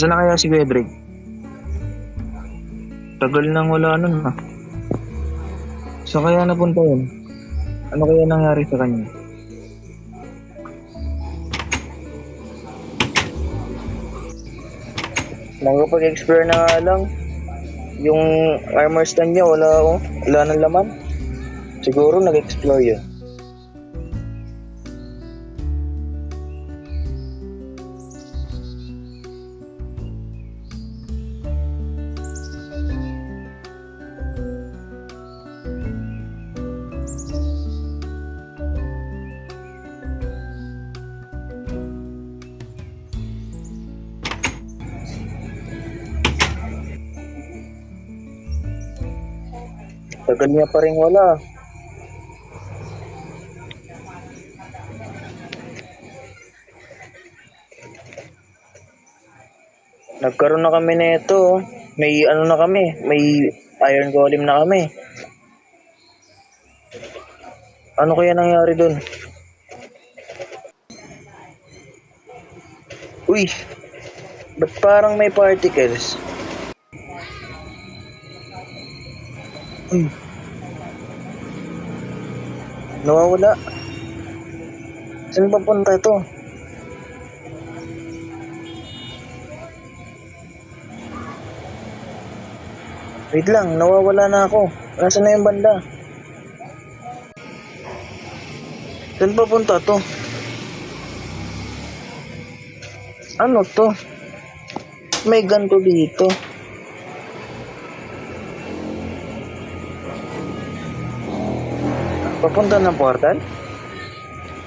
Saan na kaya si Kuya Drake? Tagal nang wala nun ha. Saan kaya napunta yun? Ano kaya nangyari sa kanya? Nakapag-explore na nga lang. Yung armor stand niya wala nang laman. Siguro nag-explore yun. Tagal niya pa rin wala. Nagkaroon na kami nito. May ano na kami. May iron golem na kami. Ano kaya nangyari dun? Uy! Ba't parang may particles? Uy! Nawawala. Saan papunta ito? Wait lang, nawawala na ako. Nasaan na yung banda? Saan papunta to? Ano to? May ganto dito. Papunta ng portal?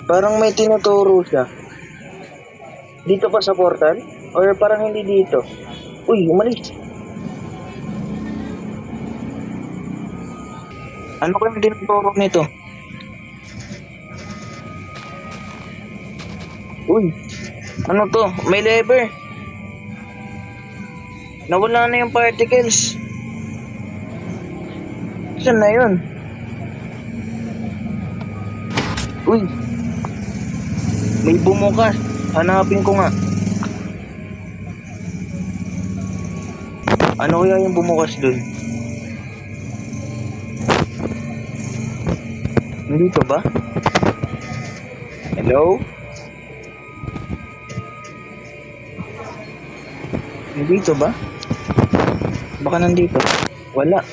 Parang may tinuturo siya. Dito pa sa portal? Or parang hindi dito? Uy, umalis. Ano kayang tinuturo nito? Uy, ano to? May lever. Nawala na yung particles. Saan na yun? Uy, may bumukas. Hanapin ko nga. Ano kaya yung bumukas dun? Nandito ba? Hello? Nandito ba? Baka nandito. Wala.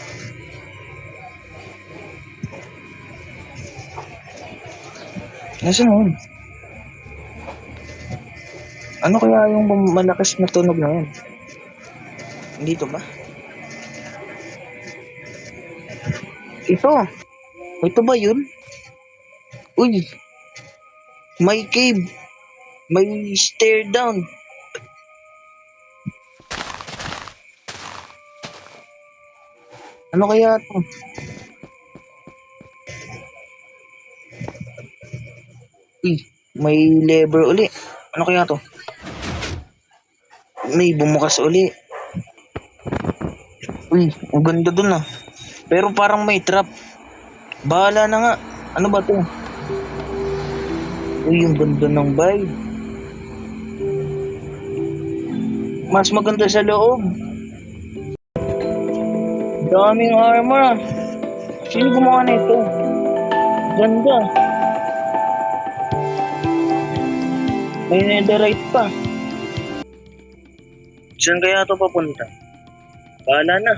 Nasaan yun? Ano kaya yung malakas na tunog na yun? Nandito ba? Ito. Ito ba yun? Uy. May cave. May stair down. Ano kaya ito? Uy. May lever uli. Ano kaya to? May bumukas uli. Uy. Ang ganda dun ah. Pero parang may trap. Bahala na nga. Ano ba to? Uy, yung ganda ng vibe. Mas maganda sa loob. Daming armor ah. Sino gumawa na ito? Ganda. May netherite pa. Saan kaya ito papunta? Bahala na.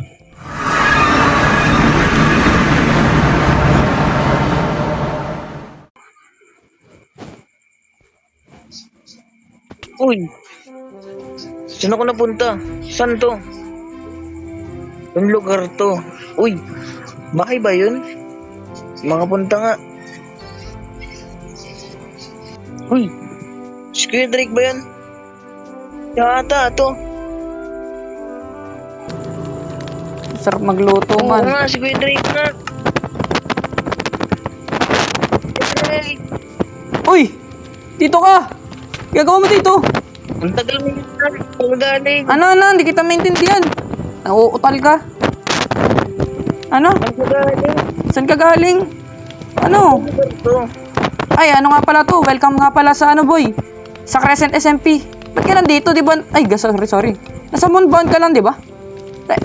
Uy! Saan ako napunta? Saan to? Yung lugar to. Uy! Bakay ba yun? Makapunta nga. Uy! Si Kuya Drake ba yan? Yata to. Sarap magluto Oo man. nga, si Kuya Drake na. Drake! Uy! Dito ka! Gagawa mo dito! Ang tagal mo yun. Pagagaling. Ano? Hindi kita maintindihan. Nauutal ka. Ano? Ang pagagaling. Saan ka galing? Ano? Ito. Ay, ano nga pala to? Welcome nga pala sa ano boy? Sa Crescent SMP. Ba't ka nandito, di ba? Ay, sorry. Nasa moonbound ka lang, di ba?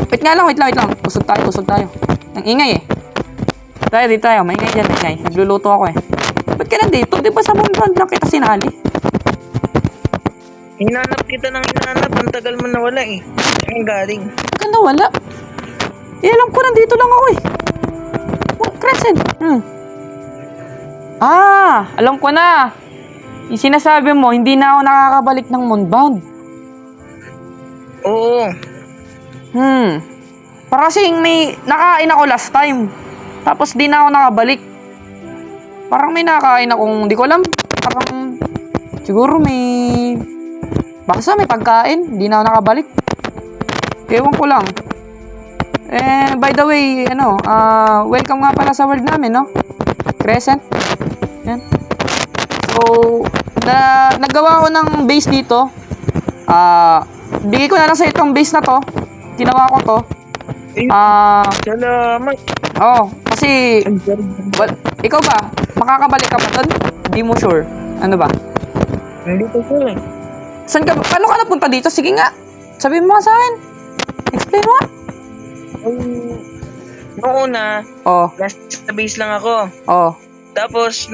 Wait nga lang, wait lang. Usog tayo. Ang ingay eh. Dito tayo. Maingay dyan, maingay. Nagluluto ako eh. Ba't ka nandito? Di ba sa moonbound lang kita sinali? Hinanap kita ng hinanap. Ang tagal mo nawala eh. Saan galing? Ba't ka nawala? Alam ko, nandito lang ako eh. Oh, Crescent. Alam ko na. Yung sinasabi mo, hindi na ako nakakabalik ng moonbound. Oo. Para kasi may nakain ako last time. Tapos di na ako nakabalik. Parang may nakain akong, di ko alam. Parang siguro basta may pagkain, di na ako nakabalik. Ewan ko lang. By the way, welcome nga pala sa world namin, no? Crescent. Yan. So, naggawa ko ng base dito. Bigay ko na lang sa itong base na to. Ginawa ko to. Salamat. Kasi ikaw ba? Makakabalik ka pa doon? Di mo sure. Ano ba? Hindi ko sure. Saan ka ba? Paano ka napunta dito? Sige nga. Sabihin mo nga sa akin. Explain mo nga. Noong una, nasa base lang ako. Tapos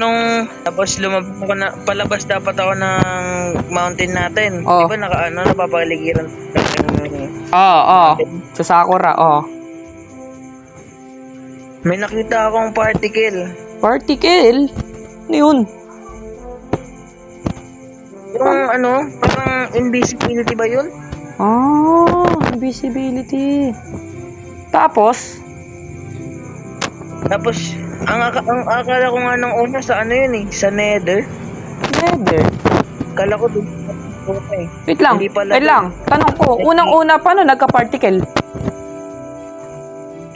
lumabas ako na, palabas dapat ako ng mountain natin. Di ba napapaligiran. Sa Sakura, May nakita akong particle. Particle? Ano yun? Yung parang invisibility ba yun? Invisibility. Tapos, ang akala ko nga nung una sa yun eh, sa Nether. Akala ko dun. Okay. Wait lang. Tanong ko, unang-una, paano nagka-particle?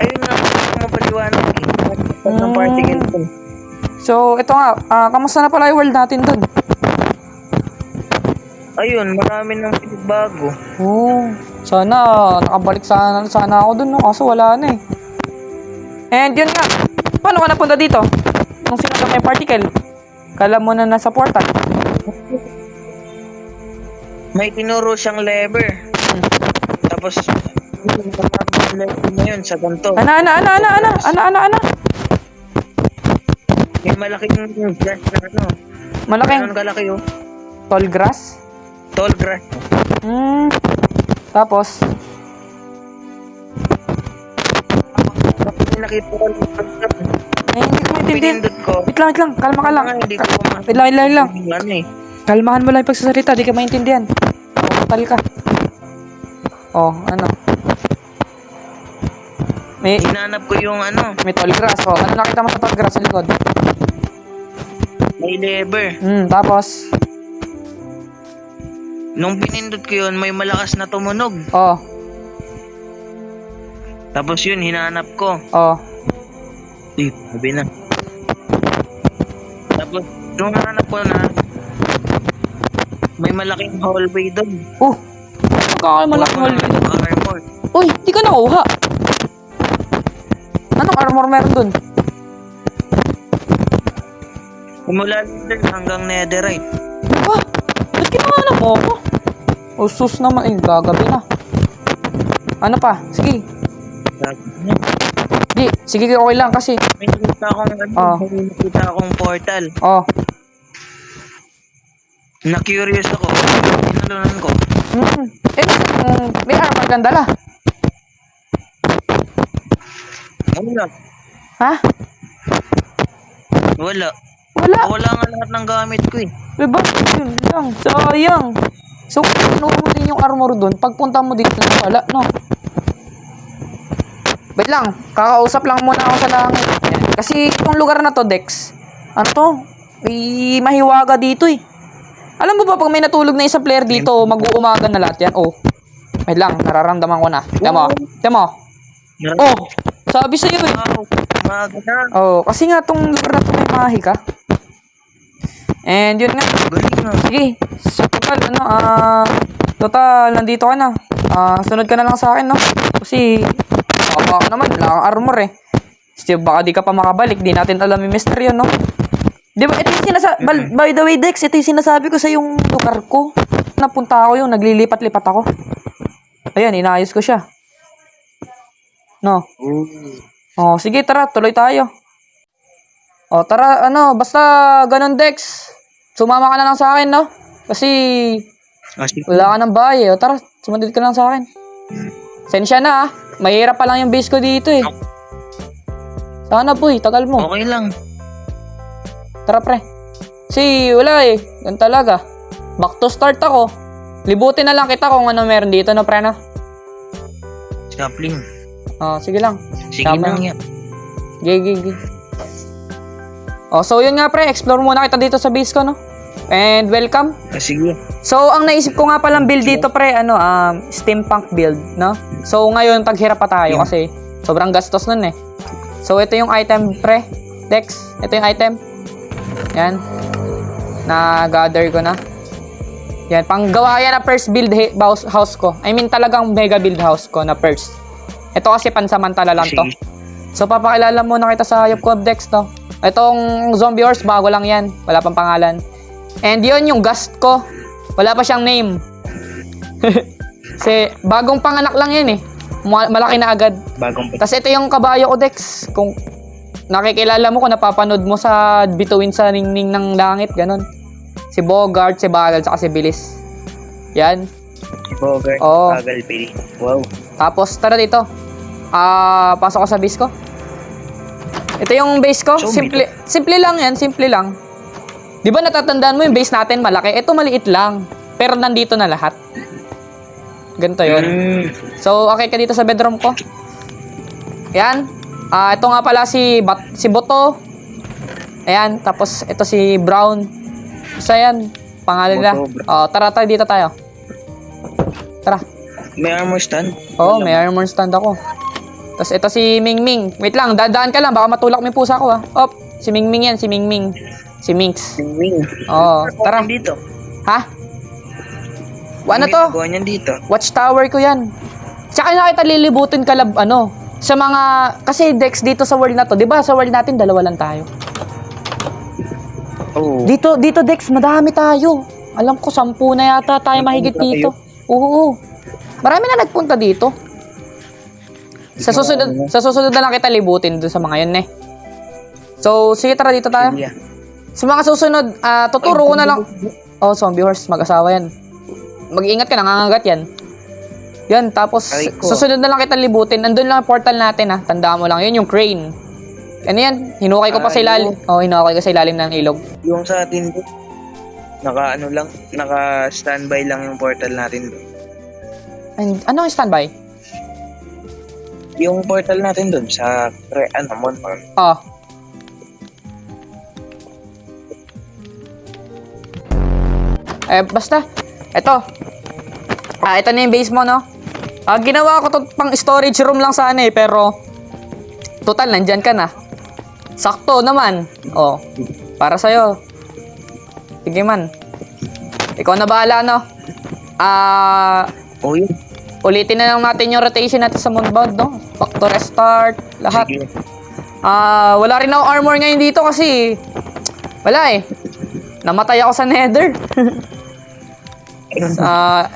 Ayun nga, mapaliwanag eh. Ng particle ko. So, ito nga, kamusta na pala yung world natin dun? Ayun, marami nang bago. Sana, nakabalik sana ako dun, no? Kaso wala na eh. And yun nga, paano ka napunta dito? Nung sinabi may particle, kala mo na nasa portal. May tinuro siyang lever. Tapos, yung lever na yun sa ganito. Ana. May malaking grass na Malaking? Ganun kalaki yun. Tall grass? Tall grass. Tapos? Nakita ko Hindi ko maintindihan. Wait lang. Kalma ka lang. Hindi ko Wait lang. Kalmahan mo lang yung pagsasalita. Di ka maintindihan. Total ka. Hinanap ko yung May tall grass. Ano nakita mo sa tall grass sa likod? May lever. Tapos? Nung pinindot ko yun, may malakas na tumunog. Tapos yun, hinanap ko. Sabi na. Tapos, nung hanap ko na, may malaking hallway doon. Malaking hallway doon. Armor. Uy, di ka nakuha. Anong armor meron doon? Mula doon hanggang netherite. Ba't kinahanap mo ako? Sus naman, gagabi na. Ano pa? Sige. Sige, okay lang kasi. May nakita akong portal. Na-curious ako. Tinalunan ko. May armor kang dala. Wala. Ha? Wala. Wala nga lahat ng gamit ko eh. Diba? Yun lang. Sayang. So, kung kinuha mo din yung armor doon, pagpunta mo dito na wala, no? Wait lang. Kakausap lang muna ako sa langit. Yan. Kasi itong lugar na to, Dex, may mahiwaga dito eh. Alam mo ba, pag may natulog na isang player dito, mag-uumaga na lahat yan. Wait lang. Nararamdaman ko na. Tama. Sabi sa'yo eh. Umaga na. Kasi nga itong lugar na to may mahi ka. And yun nga. Sige. So, total, nandito ka na. Sunod ka na lang sa akin, no? Kasi, baka naman, wala kang armor eh. Steve, baka di ka pa makabalik. Di natin alam yung mystery yun, no? Di ba, ito yung sinasabi, by the way, Dex, ito yung sinasabi ko sa yung lugar ko. Napunta ako yung naglilipat-lipat ako. Ayan, inayos ko siya. No. Ooh. Oh, sige, tara, tuloy tayo. Oh, tara, basta ganun, Dex. Sumama ka na lang sa akin, no? Kasi Sige. wala ka ng bahay, eh. O, tara, sumandit ka lang sa akin. Sensya na, ah. Mahirap pa lang yung base ko dito, eh. Sana, boy, tagal mo. Okay lang. Tara, pre. Si, wala, eh. Yan talaga. Back to start ako. Libutin na lang kita kung ano meron dito, no, pre, no? Sapling. Oh, sige lang. Sige Tama. lang yan. Gigi. Oh, so yun nga, pre. Explore muna kita dito sa base ko, no? And welcome. Sige. So, ang naisip ko nga palang build dito, pre, steampunk build, no? So, ngayon, taghirap pa tayo kasi sobrang gastos nun, eh. So, ito yung item, pre. Dex, ito yung item. Yan. Na-gather ko na. Yan, panggawa yan na first build house ko. I mean, talagang mega build house ko na first. Ito kasi pansamantala lang to. So, papakilala muna kita sa hayop ko, Dex, to. Itong zombie horse, bago lang yan. Wala pang pangalan. And yun yung ghost ko. Wala pa siyang name. Kasi bagong panganak lang yan, eh. Malaki na agad. Tapos ito yung kabayo ko, Dex. Kung nakikilala mo, kung napapanood mo sa bituin sa ningning ng langit, ganun. Si Bogart, si Bagal, saka si Bilis. Yan. Bogart, Oo. Bagal, Billy. Wow. Tapos, tara dito. Pasok ko sa base ko. Ito yung base ko. Simple lang yan, simple lang. Di ba natatandaan mo yung base natin malaki? Ito maliit lang. Pero nandito na lahat. Ganito yun. So, okay ka dito sa bedroom ko. Ayan. Ito nga pala si Boto. Ayan. Tapos, ito si Brown. So, ayan. Pangalan nila. Tara, dito tayo. Tara. May armor stand? Oo, may armor stand ako. Tapos, ito si Mingming. Wait lang, dadaan ka lang. Baka matulak mo yung pusa ko, ha. Op, si Mingming yan, si Mingming. Si Minx. Oo, tara. Dito. Ha? Ano to? Gawin yan dito. Watchtower ko yan. Tsaka na kita lilibutin sa mga, kasi Dex dito sa world na to, di ba sa world natin dalawa lang tayo. Oo. Dito Dex, madami tayo. Alam ko 10 na yata tayo mahigit dito. Oo. Marami na nagpunta dito. Sa susunod na lang kita libutin dun sa mga yun, eh. So, sige, tara dito tayo. Sa mga susunod, tuturo ko na lang. Oh, zombie horse, mag-asawa yan. Mag-iingat ka, nangangagat yan. Yan, tapos susunod na lang kita libutin. Andun lang ang portal natin, ha. Tandaan mo lang, yun yung crane. Ano yan? Hinukay ko pa sa ilalim. Oh, hinukay ko sa ilalim ng ilog. Yung sa atin doon, naka-standby lang yung portal natin doon. Ano ang standby? Yung portal natin doon sa Mon Farm. Oh. Basta, ito na yung base mo, no? Ginawa ko to pang storage room lang sana, eh, pero total, nandyan ka na. Sakto naman. Oh, para sa'yo. Sige man. Ikaw na bahala, no? Oh, yun. Ulitin na lang natin yung rotation natin sa Moonbound, no? Back to restart, lahat. Sige. Wala rin ako armor ngayon dito kasi wala, eh. Namatay ako sa nether.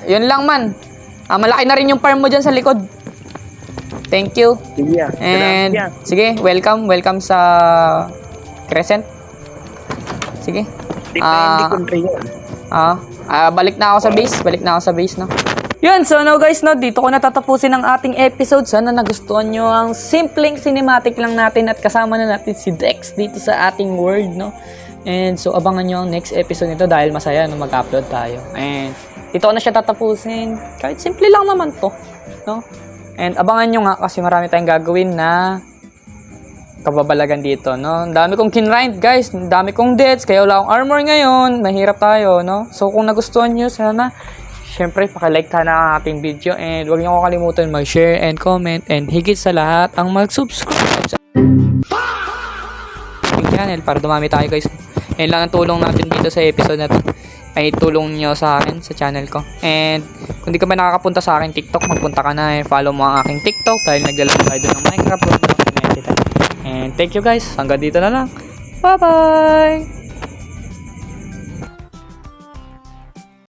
Yun lang man. Malaki na rin yung farm mo dyan sa likod. Thank you. Sige. And sige, welcome sa Crescent. Sige. Depende kung kayo. Balik na ako sa base, no? Yun, so now guys, no, dito ko natatapusin ang ating episode. Sana nagustuhan nyo ang simpleng cinematic lang natin at kasama na natin si Dex dito sa ating world, no? And so, abangan nyo ang next episode nito dahil masaya no mag-upload tayo. And dito ko na siya tatapusin. Kahit simple lang naman to, no? And abangan nyo nga kasi marami tayong gagawin na kababalagan dito, no? Ang dami kong kinrind, guys. Ang dami kong deaths. Kaya wala akong armor ngayon. Mahirap tayo, no? So, kung nagustuhan nyo, sana syempre, pakilike ka na ang ating video. And huwag niyo kakalimutan mag-share and comment. And higit sa lahat, ang mag-subscribe sa channel para dumami tayo, guys. And lang ang tulong natin dito sa episode na to ay tulong nyo sa akin sa channel ko. And kung di ka ba nakakapunta sa aking TikTok, magpunta ka na and follow mo ang aking TikTok dahil naglalaro tayo doon ng Minecraft. And thank you, guys. Hanggang dito na lang. Bye-bye!